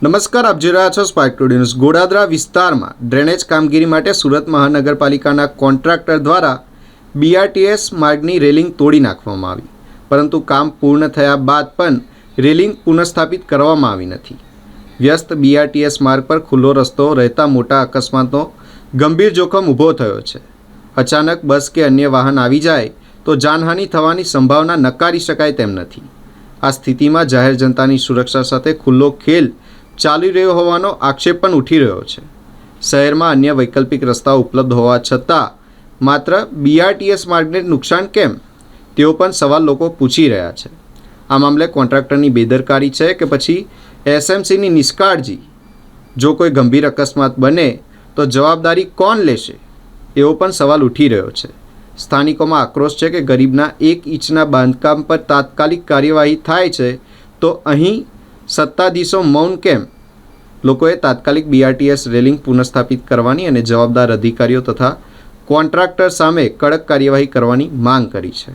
નમસ્કાર, આપ જોઈ રહ્યા છો સ્પાર્ક ટુડે ન્યૂઝ। ગોડાદરા વિસ્તારમાં ડ્રેનેજ કામગીરી માટે સુરત મહાનગરપાલિકાના કોન્ટ્રાક્ટર દ્વારા BRTS માર્ગની રેલિંગ તોડી નાખવામાં આવી, પરંતુ કામ પૂર્ણ થયા બાદ પણ રેલિંગ પુનઃસ્થાપિત કરવામાં આવી નથી। વ્યસ્ત BRTS માર્ગ પર ખુલ્લો રસ્તો રહેતા મોટા અકસ્માતનો ગંભીર જોખમ ઊભો થયો છે। અચાનક બસ કે અન્ય વાહન આવી જાય તો જાનહાનિ થવાની સંભાવના નકારી શકાય તેમ નથી। આ સ્થિતિમાં જાહેર જનતાની સુરક્ષા સાથે ખુલ્લો ખેલ ચાલી રહ્યો હોવાનો આક્ષેપ પણ ઉઠી રહ્યો છે। શહેરમાં અન્ય વૈકલ્પિક રસ્તાઓ ઉપલબ્ધ હોવા છતાં માત્ર BRTS માર્ગને નુકસાન કેમ, તેઓ પણ સવાલ લોકો પૂછી રહ્યા છે। આ મામલે કોન્ટ્રાક્ટરની બેદરકારી છે કે પછી SMCની નિષ્કાળજી? જો કોઈ ગંભીર અકસ્માત બને તો જવાબદારી કોણ લેશે, એવો પણ સવાલ ઉઠી રહ્યો છે। સ્થાનિકોમાં આક્રોશ છે કે ગરીબના 1 ઇંચના બાંધકામ પર તાત્કાલિક કાર્યવાહી થાય છે તો અહીં સત્તાધીશો મૌન કેમ? લોકોએ તાત્કાલિક BRTS રેલિંગ પુનઃસ્થાપિત કરવાની અને જવાબદાર અધિકારીઓ તથા કોન્ટ્રાક્ટર સામે કડક કાર્યવાહી કરવાની માંગ કરી છે।